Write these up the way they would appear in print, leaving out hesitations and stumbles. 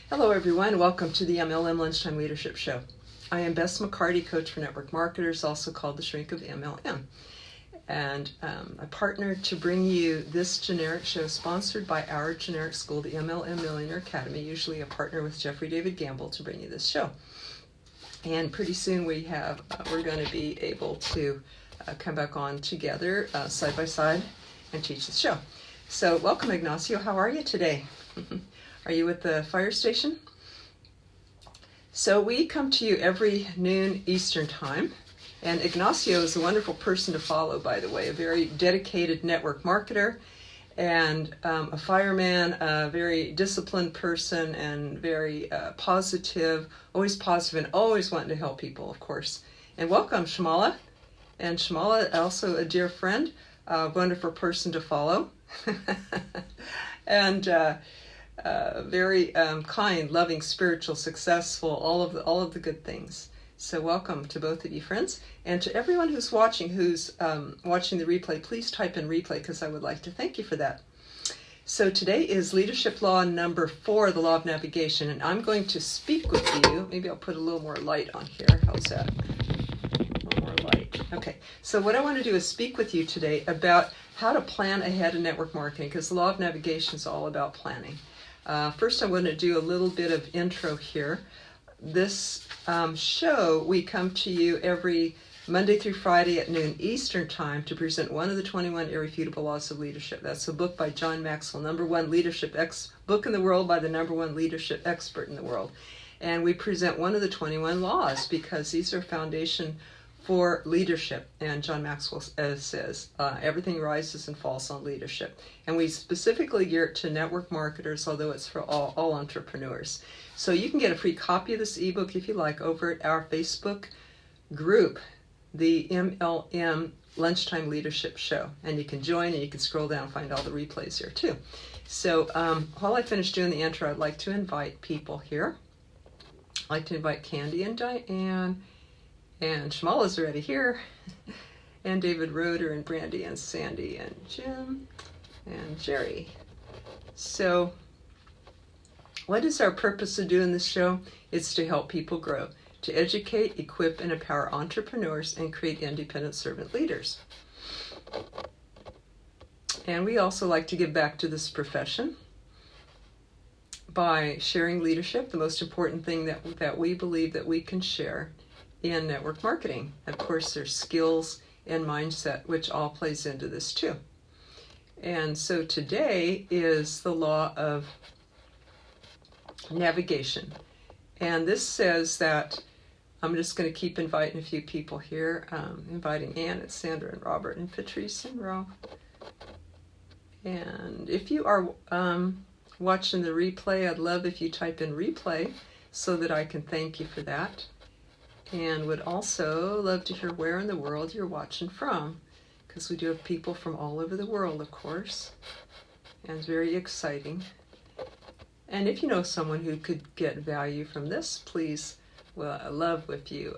Hello everyone, welcome to the MLM Lunchtime Leadership Show. I am Bess McCarty, coach for network marketers, also called the shrink of MLM. And I partnered to bring you this generic show sponsored by our generic school, the MLM Millionaire Academy, usually a partner with Jeffrey David Gamble to bring you this show. And pretty soon we're going to be able to come back on together side by side and teach the show. So welcome Ignacio, how are you today? Are you at the fire station? So we come to you every noon Eastern time, and Ignacio is a wonderful person to follow, by the way, a very dedicated network marketer and a fireman, a very disciplined person and very positive and always wanting to help people, of course. And welcome Shamala. And Shamala, also a dear friend, a wonderful person to follow. And very kind, loving, spiritual, successful, all of the good things. So welcome to both of you, friends. And to everyone who's watching the replay, please type in replay because I would like to thank you for that. So today is leadership law number 4, the law of navigation, and I'm going to speak with you. Maybe I'll put a little more light on here. How's that? A little more light. Okay, so what I want to do is speak with you today about how to plan ahead in network marketing, because the law of navigation is all about planning. First, I want to do a little bit of intro here. This show, we come to you every Monday through Friday at noon Eastern time to present one of the 21 irrefutable laws of leadership. That's a book by John Maxwell, #1 leadership book in the world by the #1 leadership expert in the world. And we present one of the 21 laws because these are foundation for leadership. And John Maxwell says, everything rises and falls on leadership. And we specifically gear it to network marketers, although it's for all entrepreneurs. So you can get a free copy of this ebook if you like over at our Facebook group, the MLM Lunchtime Leadership Show. And you can join and you can scroll down and find all the replays here too. So while I finish doing the intro, I'd like to invite people here. I'd like to invite Candy and Diane. And Shamala's already here, and David Roeder, and Brandy, and Sandy, and Jim, and Jerry. So, what is our purpose of doing this show? It's to help people grow, to educate, equip, and empower entrepreneurs, and create independent servant leaders. And we also like to give back to this profession by sharing leadership, the most important thing that we believe that we can share in network marketing. Of course, there's skills and mindset, which all plays into this too. And so today is the law of navigation. And this says that, I'm just going to keep inviting a few people here, inviting Ann and Sandra and Robert and Patrice and Ro. And if you are watching the replay, I'd love if you type in replay so that I can thank you for that. And would also love to hear where in the world you're watching from, because we do have people from all over the world, of course, and it's very exciting. And if you know someone who could get value from this, please, well, I love if you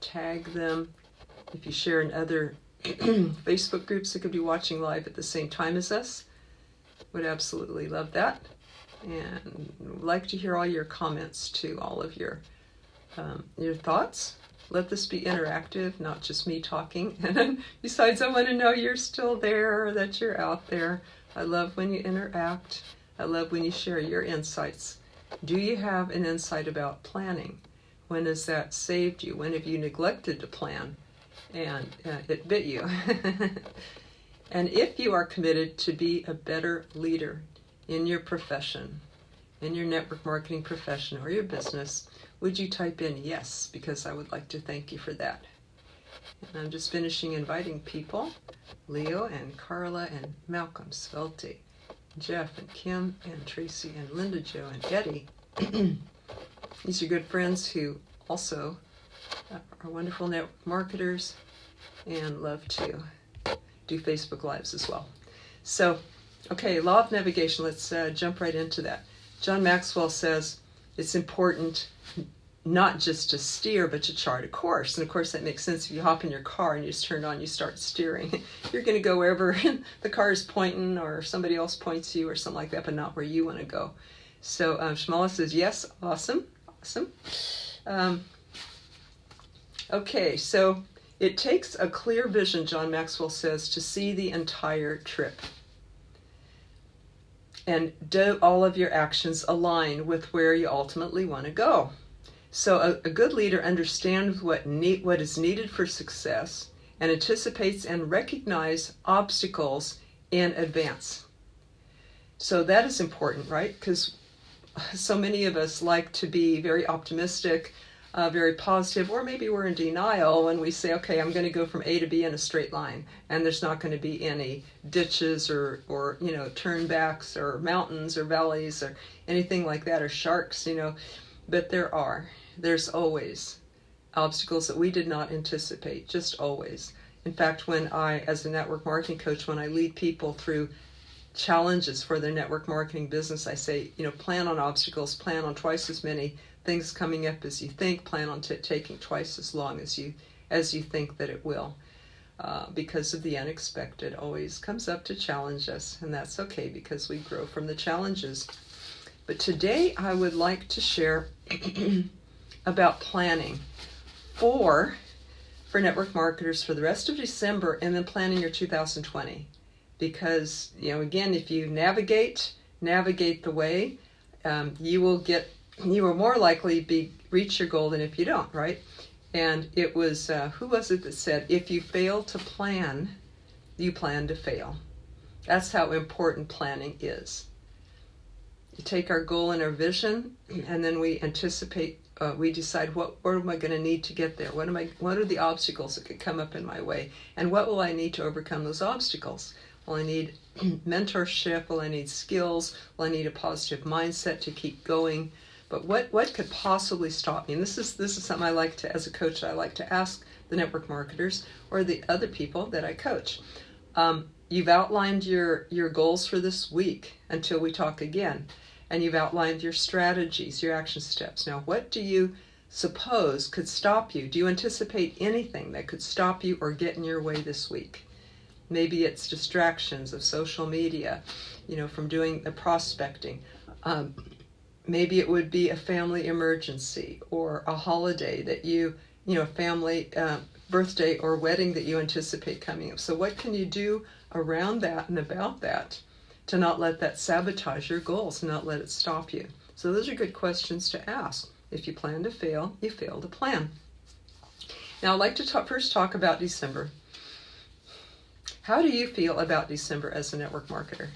tag them, if you share in other Facebook groups that could be watching live at the same time as us. Would absolutely love that. And would like to hear all your comments to all of your thoughts. Let this be interactive, not just me talking. And besides, I want to know you're still there, that you're out there. I love when you interact. I love when you share your insights. Do you have an insight about planning? When has that saved you? When have you neglected to plan and it bit you? And if you are committed to be a better leader in your profession, in your network marketing profession or your business, would you type in yes, because I would like to thank you for that. And I'm just finishing inviting people, Leo and Carla and Malcolm, Svelte, Jeff and Kim and Tracy and Linda Jo and Eddie. These are good friends who also are wonderful network marketers and love to do Facebook Lives as well. So, okay, law of navigation, let's jump right into that. John Maxwell says it's important not just to steer, but to chart a course. And of course that makes sense if you hop in your car and you just turn it on, you start steering. You're going to go wherever the car is pointing or somebody else points you or something like that, but not where you want to go. So Shmala says, yes, awesome. Okay, so it takes a clear vision, John Maxwell says, to see the entire trip. And do all of your actions align with where you ultimately want to go? So a good leader understands what is needed for success and anticipates and recognizes obstacles in advance. So that is important, right? Because so many of us like to be very optimistic, very positive, or maybe we're in denial when we say, okay, I'm going to go from A to B in a straight line, and there's not going to be any ditches or turnbacks or mountains or valleys or anything like that, or sharks, but there's always obstacles that we did not anticipate, just always. In fact, when I, as a network marketing coach, when I lead people through challenges for their network marketing business, I say, plan on obstacles, plan on twice as many things coming up as you think, plan on taking twice as long as you think that it will, because of the unexpected always comes up to challenge us, and that's okay because we grow from the challenges. But today I would like to share about planning for network marketers for the rest of December, and then planning your 2020. Because, again, if you navigate the way, you will more likely reach your goal than if you don't, right? And it was, who was it that said, if you fail to plan, you plan to fail. That's how important planning is. You take our goal and our vision, and then we anticipate, we decide what am I going to need to get there? What are the obstacles that could come up in my way? And what will I need to overcome those obstacles? Well, I need mentorship. Well, I need skills. Well, I need a positive mindset to keep going. But what could possibly stop me? And this is something I like to, as a coach, I like to ask the network marketers or the other people that I coach. You've outlined your goals for this week until we talk again. And you've outlined your strategies, your action steps. Now, what do you suppose could stop you? Do you anticipate anything that could stop you or get in your way this week? Maybe it's distractions of social media, from doing the prospecting. Maybe it would be a family emergency or a holiday that family birthday or wedding that you anticipate coming up. So what can you do around that and about that to not let that sabotage your goals and not let it stop you? So those are good questions to ask. If you plan to fail, you fail to plan. Now I'd like to first talk about December. How do you feel about December as a network marketer?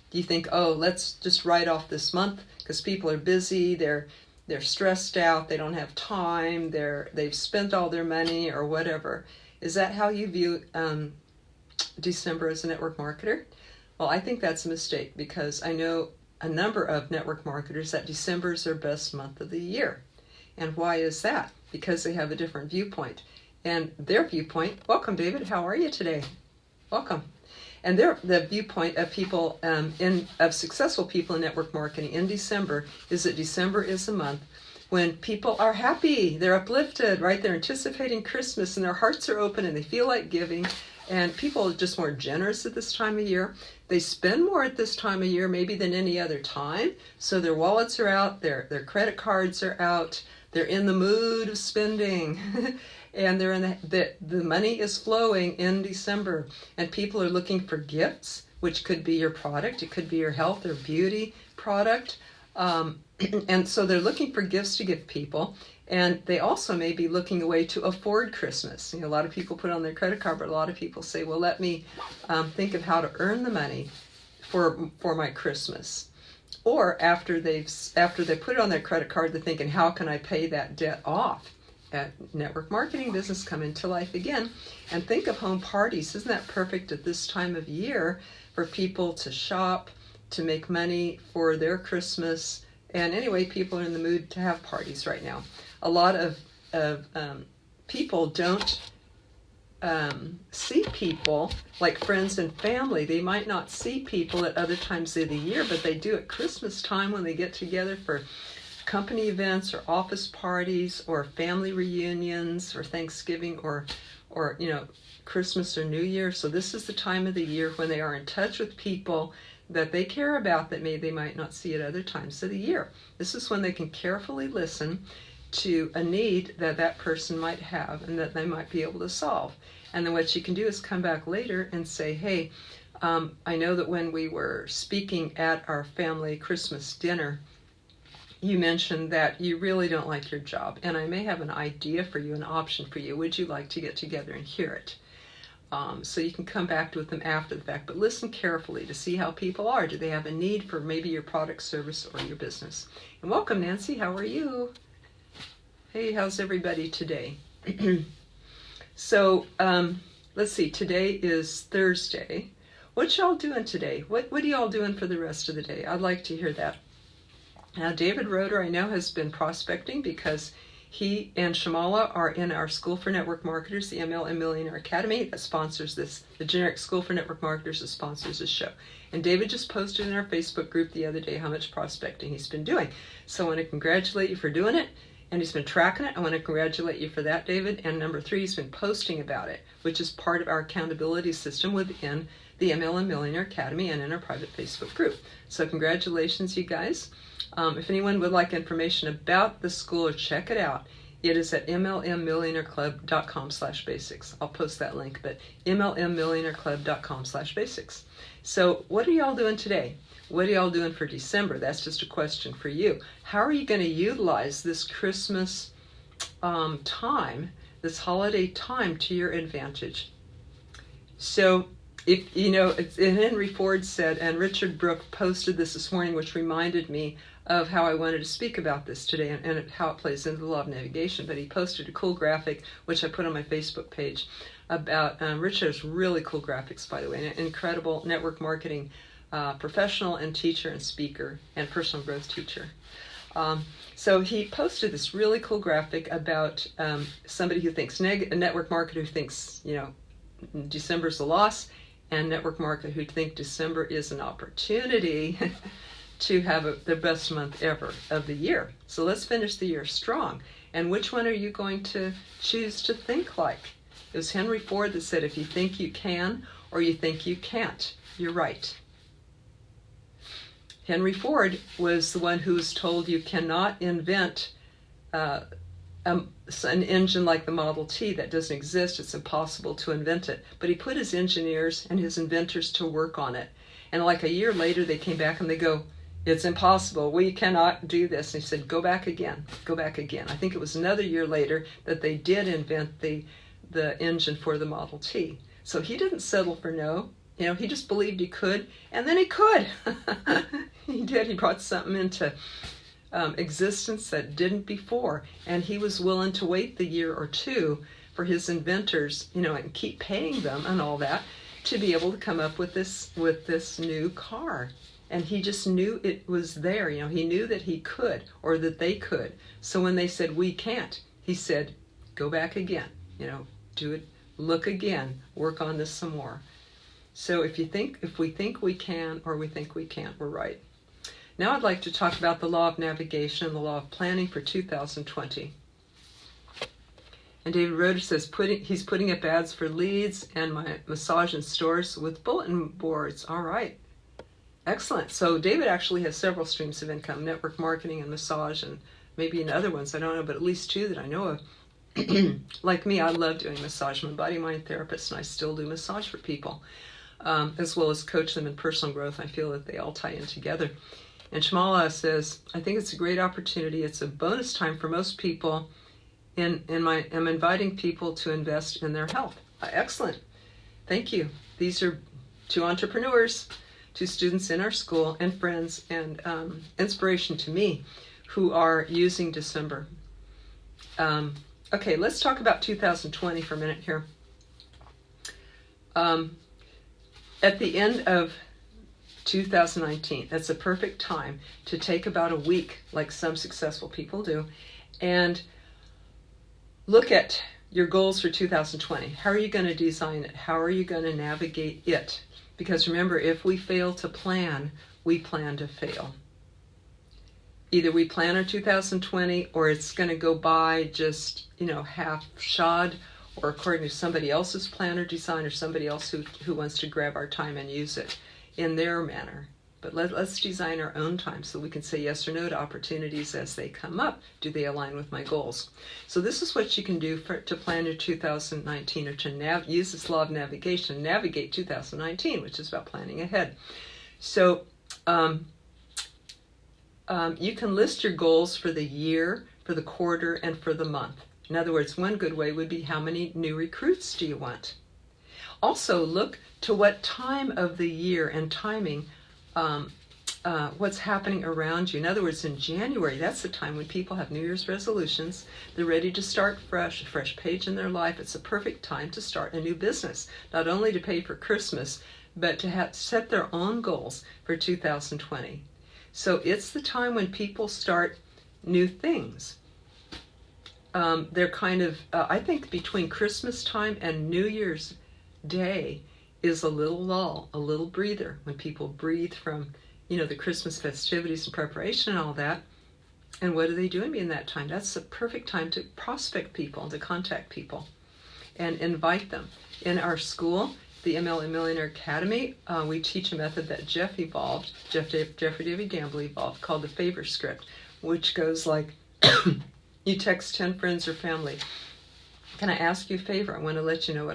Do you think, let's just write off this month because people are busy, they're stressed out, they don't have time, they've spent all their money or whatever? Is that how you view December as a network marketer? Well, I think that's a mistake, because I know a number of network marketers that December is their best month of the year. And why is that? Because they have a different viewpoint. And their viewpoint, welcome David, how are you today? Welcome. And the viewpoint of people, of successful people in network marketing in December, is that December is a month when people are happy, they're uplifted, right? They're anticipating Christmas and their hearts are open and they feel like giving. And people are just more generous at this time of year. They spend more at this time of year maybe than any other time. So their wallets are out, their credit cards are out, they're in the mood of spending. And they're in the money is flowing in December. And people are looking for gifts, which could be your product, it could be your health or beauty product. And so they're looking for gifts to give people. And they also may be looking a way to afford Christmas. A lot of people put on their credit card, but a lot of people say, well, let me think of how to earn the money for my Christmas. Or after they put it on their credit card, they're thinking, how can I pay that debt off? Network marketing business come into life again. And think of home parties. Isn't that perfect at this time of year for people to shop, to make money for their Christmas? And anyway, people are in the mood to have parties right now. A lot of people don't see people like friends and family. They might not see people at other times of the year, but they do at Christmas time when they get together for company events or office parties or family reunions or Thanksgiving or Christmas or New Year. So this is the time of the year when they are in touch with people. that they care about that maybe they might not see at other times of the year. This is when they can carefully listen to a need that that person might have and that they might be able to solve. And then what you can do is come back later and say, hey, I know that when we were speaking at our family Christmas dinner, you mentioned that you really don't like your job, and I may have an idea for you, an option for you. Would you like to get together and hear it? So you can come back with them after the fact, but listen carefully to see how people are. Do they have a need for maybe your product, service, or your business? And welcome, Nancy. How are you? Hey, how's everybody today? So let's see. Today is Thursday. What y'all doing today? What are y'all doing for the rest of the day? I'd like to hear that. Now, David Roeder, I know, has been prospecting because he and Shamala are in our School for Network Marketers, the MLM Millionaire Academy that sponsors this, the generic School for Network Marketers that sponsors this show. And David just posted in our Facebook group the other day how much prospecting he's been doing. So I want to congratulate you for doing it. And he's been tracking it. I want to congratulate you for that, David. And number 3, he's been posting about it, which is part of our accountability system within the MLM Millionaire Academy and in our private Facebook group. So congratulations, you guys. If anyone would like information about the school, check it out. It is at mlmmillionaireclub.com/basics. I'll post that link, but mlmmillionaireclub.com/basics. So what are y'all doing today? What are y'all doing for December? That's just a question for you. How are you going to utilize this Christmas time, this holiday time, to your advantage? So if you know, Henry Ford said, and Richard Brooke posted this morning, which reminded me of how I wanted to speak about this today and how it plays into the law of navigation. But he posted a cool graphic, which I put on my Facebook page, about Richard has really cool graphics, by the way, an incredible network marketing professional and teacher and speaker and personal growth teacher. So he posted this really cool graphic about somebody who thinks, a network marketer who thinks, you know, December's a loss, and network marketer who think December is an opportunity to have the best month ever of the year. So let's finish the year strong. And which one are you going to choose to think like? It was Henry Ford that said, if you think you can or you think you can't, you're right. Henry Ford was the one who was told you cannot invent an engine like the Model T that doesn't exist. It's impossible to invent it. But he put his engineers and his inventors to work on it. And like a year later, they came back and they go, it's impossible. We cannot do this. And he said, go back again. Go back again. I think it was another year later that they did invent the engine for the Model T. So he didn't settle for no. You know, he just believed he could, and then he could. He did. He brought something into existence that didn't before, and he was willing to wait the year or two for his inventors, you know, and keep paying them and all that to be able to come up with this new car. And he just knew it was there. You know, he knew that he could, or that they could. So when they said we can't, he said, go back again. You know, do it. Look again. Work on this some more. So if we think we can or we think we can't, we're right. Now I'd like to talk about the law of navigation and the law of planning for 2020. And David Roeder says he's putting up ads for leads and my massage and stores with bulletin boards. All right. Excellent. So David actually has several streams of income, network marketing and massage, and maybe in other ones, I don't know, but at least 2 that I know of. Like me, I love doing massage. I'm a body-mind therapist, and I still do massage for people, as well as coach them in personal growth. I feel that they all tie in together. And Shamala says, I think it's a great opportunity. It's a bonus time for most people. I'm inviting people to invest in their health. Excellent. Thank you. These are 2 entrepreneurs, 2 students in our school, and friends, and inspiration to me who are using December. Okay, let's talk about 2020 for a minute here. At the end of 2019, that's a perfect time to take about a week, like some successful people do, and look at your goals for 2020. How are you going to design it? How are you going to navigate it? Because remember, if we fail to plan, we plan to fail. Either we plan our 2020 or it's going to go by just, you know, half-shod or according to somebody else's plan or design or somebody else who wants to grab our time and use it in their manner. But let's design our own time so we can say yes or no to opportunities as they come up. Do they align with my goals? So this is what you can do to plan your 2019, or to use this law of navigation, navigate 2019, which is about planning ahead. So you can list your goals for the year, for the quarter, and for the month. In other words, one good way would be, how many new recruits do you want? Also, look to what time of the year and timing, what's happening around you. In other words, in January, that's the time when people have New Year's resolutions. They're ready to start fresh, a fresh page in their life. It's a perfect time to start a new business, not only to pay for Christmas, but to set their own goals for 2020. So it's the time when people start new things. They're kind of, I think between Christmas time and New Year's Day is a little lull, a little breather, when people breathe from, the Christmas festivities and preparation and all that. And what are they doing in that time? That's the perfect time to prospect people, to contact people and invite them. In our school, the MLM Millionaire Academy, we teach a method that Jeffrey David Gamble evolved, called the favor script, which goes like, you text 10 friends or family. Can I ask you a favor? I want to let you know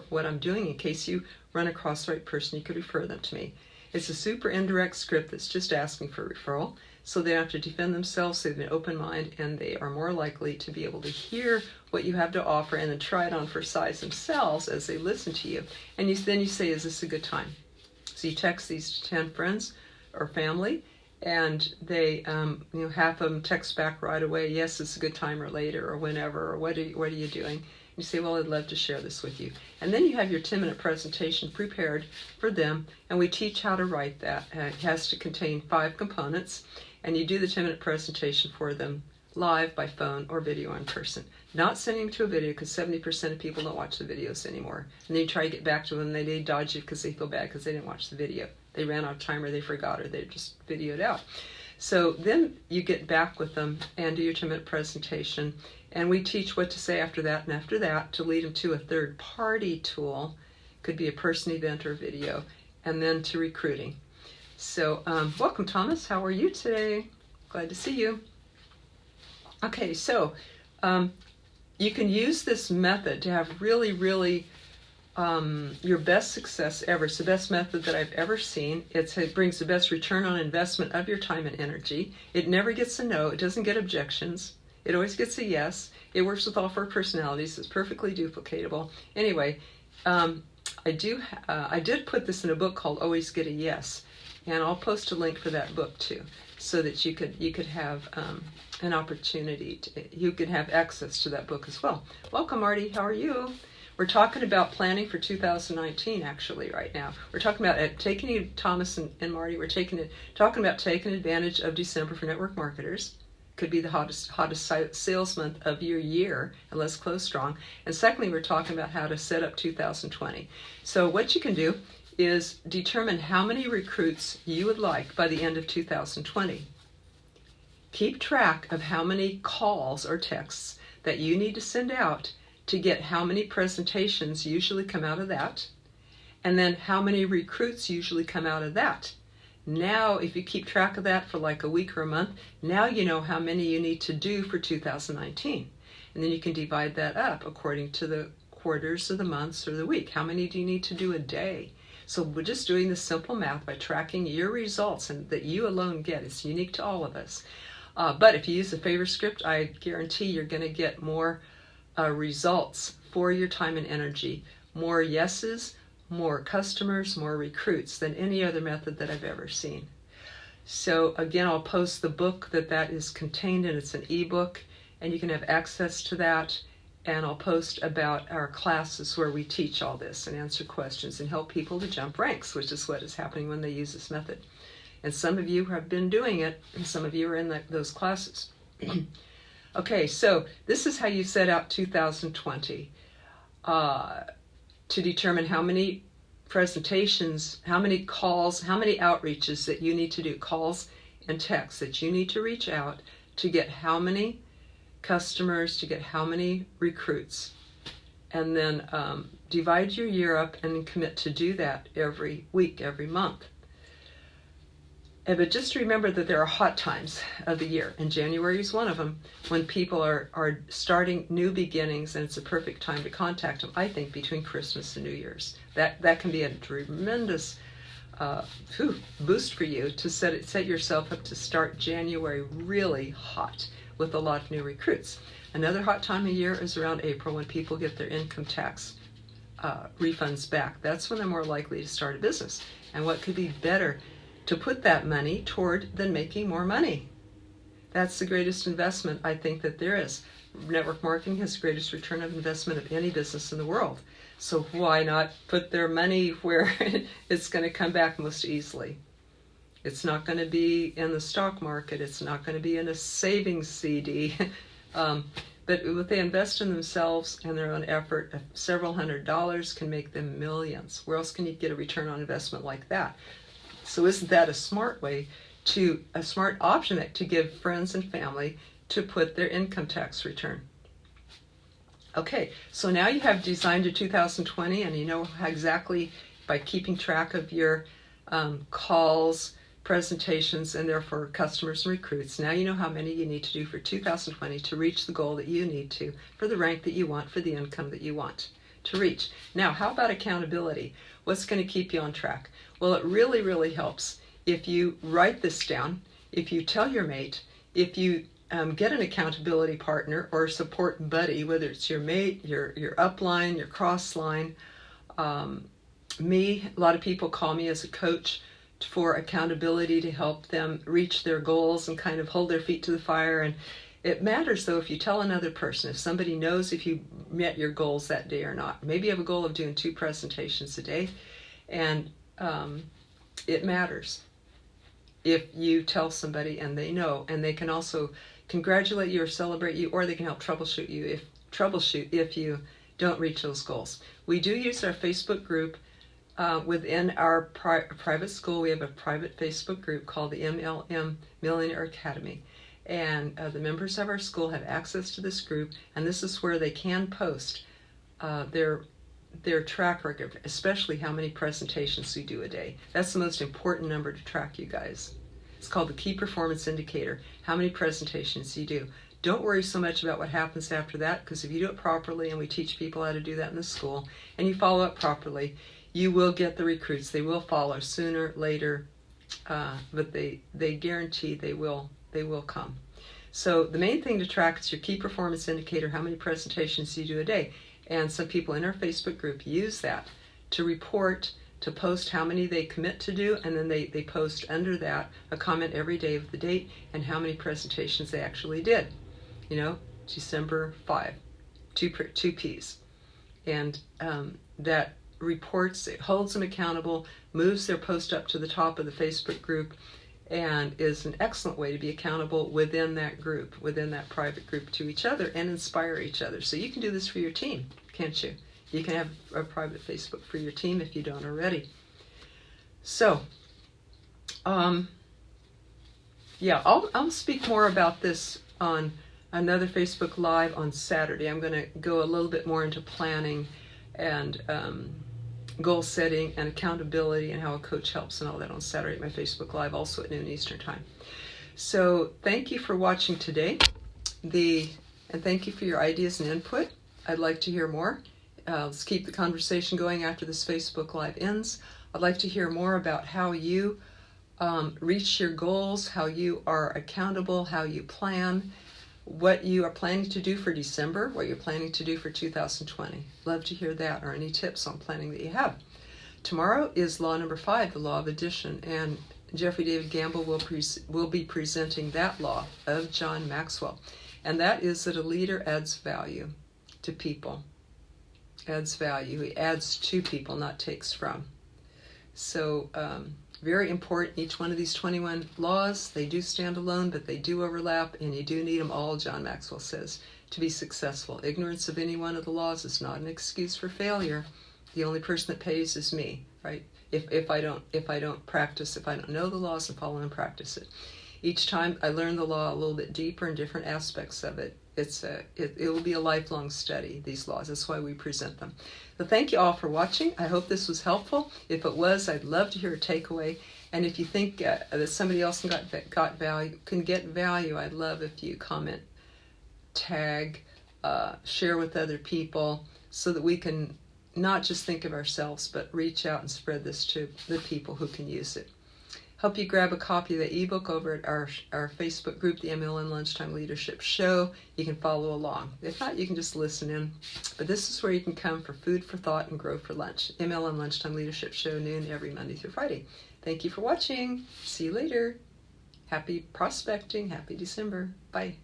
what I'm doing in case you run across the right person. You could refer them to me. It's a super indirect script that's just asking for referral, so they have to defend themselves. They have an open mind, and they are more likely to be able to hear what you have to offer and then try it on for size themselves as they listen to you. And then you say, is this a good time? So you text these 10 friends or family, and they, half of them text back right away, yes, it's a good time, or later, or whenever, or what are you doing? You say, well, I'd love to share this with you. And then you have your 10-minute presentation prepared for them, and we teach how to write that. It has to contain 5 components, and you do the 10-minute presentation for them live, by phone, or video in person. Not sending them to a video, because 70% of people don't watch the videos anymore. And then you try to get back to them, and they dodge you because they feel bad because they didn't watch the video. They ran out of time, or they forgot, or they just videoed out. So then you get back with them and do your 10-minute presentation, and we teach what to say after that, and after that to lead them to a third-party tool. Could be a person, event, or video, and then to recruiting. So welcome, Thomas. How are you today? Glad to see you. Okay, so you can use this method to have really, really your best success ever. It's the best method that I've ever seen. It brings the best return on investment of your time and energy. It never gets a no. It doesn't get objections. It always gets a yes. It works with all 4 personalities. It's perfectly duplicatable. Anyway, I did put this in a book called Always Get a Yes, and I'll post a link for that book too, so that you could have an opportunity. You could have access to that book as well. Welcome, Marty. How are you? We're talking about planning for 2019, actually, right now. We're talking about Thomas and Marty. We're talking about taking advantage of December for network marketers. Could be the hottest sales month of your year, and let's close strong. And secondly, we're talking about how to set up 2020. So what you can do is determine how many recruits you would like by the end of 2020. Keep track of how many calls or texts that you need to send out to get how many presentations usually come out of that, and then how many recruits usually come out of that. Now, if you keep track of that for like a week or a month, now you know how many you need to do for 2019. And then you can divide that up according to the quarters or the months or the week. How many do you need to do a day? So we're just doing this simple math by tracking your results, and that you alone get. It's unique to all of us. But if you use the favor script, I guarantee you're going to get more results for your time and energy. More yeses, more customers, more recruits than any other method that I've ever seen. So again, I'll post the book that is contained in. It's an ebook, and you can have access to that. And I'll post about our classes where we teach all this and answer questions and help people to jump ranks, which is what is happening when they use this method. And some of you have been doing it, and some of you are in those classes. Okay, so this is how you set out 2020 to determine how many presentations, how many calls, how many outreaches that you need to do, calls and texts that you need to reach out to get how many customers, to get how many recruits. And then divide your year up and commit to do that every week, every month. But just remember that there are hot times of the year, and January is one of them, when people are starting new beginnings, and it's a perfect time to contact them, I think, between Christmas and New Year's. That can be a tremendous boost for you to set yourself up to start January really hot with a lot of new recruits. Another hot time of year is around April, when people get their income tax refunds back. That's when they're more likely to start a business. And what could be better to put that money toward than making more money? That's the greatest investment I think that there is. Network marketing has the greatest return of investment of any business in the world. So why not put their money where it's going to come back most easily? It's not going to be in the stock market. It's not going to be in a savings CD. But if they invest in themselves and their own effort, several $100s can make them millions. Where else can you get a return on investment like that? So isn't that a smart option to give friends and family to put their income tax return? Okay, so now you have designed your 2020, and you know how exactly, by keeping track of your calls, presentations, and therefore customers and recruits, now you know how many you need to do for 2020 to reach the goal that you need to, for the rank that you want, for the income that you want to reach. Now, how about accountability? What's going to keep you on track? Well, it really, really helps if you write this down, if you tell your mate, if you get an accountability partner or support buddy, whether it's your mate, your upline, your cross line. A lot of people call me as a coach for accountability to help them reach their goals and kind of hold their feet to the fire. And it matters, though, if you tell another person, if somebody knows if you met your goals that day or not. Maybe you have a goal of doing 2 presentations a day, and it matters if you tell somebody and they know, and they can also congratulate you or celebrate you, or they can help troubleshoot if you don't reach those goals. We do use our Facebook group within our private school. We have a private Facebook group called the MLM Millionaire Academy, and the members of our school have access to this group, and this is where they can post their track record, especially how many presentations you do a day. That's the most important number to track, you guys. It's called the Key Performance Indicator, how many presentations you do. Don't worry so much about what happens after that, because if you do it properly, and we teach people how to do that in the school, and you follow up properly, you will get the recruits. They will follow sooner, later, but they guarantee they will come. So the main thing to track is your Key Performance Indicator, how many presentations you do a day. And some people in our Facebook group use that to report, to post how many they commit to do, and then they post under that a comment every day with the date and how many presentations they actually did. You know, December 5, 2 Ps. And that reports, it holds them accountable, moves their post up to the top of the Facebook group, and is an excellent way to be accountable within that group, within that private group, to each other and inspire each other. So you can do this for your team, can't you? You can have a private Facebook for your team if you don't already. So, yeah, I'll speak more about this on another Facebook Live on Saturday. I'm going to go a little bit more into planning and goal setting and accountability and how a coach helps and all that on Saturday at my Facebook Live, also at noon Eastern Time. So thank you for watching today, and thank you for your ideas and input. I'd like to hear more. Let's keep the conversation going after this Facebook Live ends. I'd like to hear more about how you reach your goals, how you are accountable, how you plan, what you are planning to do for December, what you're planning to do for 2020. Love to hear that, or any tips on planning that you have. Tomorrow is law number 5, the law of addition, and Jeffrey David Gamble will be presenting that law of John Maxwell. And that is that a leader adds value to people. Adds value. He adds to people, not takes from. So, very important. Each one of these 21 laws, they do stand alone, but they do overlap, and you do need them all, John Maxwell says, to be successful. Ignorance of any one of the laws is not an excuse for failure. The only person that pays is me, right? If I don't practice, if I don't know the laws and follow and practice it. Each time I learn the law a little bit deeper in different aspects of it. It will be a lifelong study, these laws. That's why we present them. So thank you all for watching. I hope this was helpful. If it was, I'd love to hear a takeaway. And if you think that somebody else can get value, I'd love if you comment, tag, share with other people, so that we can not just think of ourselves, but reach out and spread this to the people who can use it. Hope you grab a copy of the ebook over at our Facebook group, the MLM Lunchtime Leadership Show. You can follow along. If not, you can just listen in. But this is where you can come for food for thought and grow for lunch. MLM Lunchtime Leadership Show, noon every Monday through Friday. Thank you for watching. See you later. Happy prospecting. Happy December. Bye.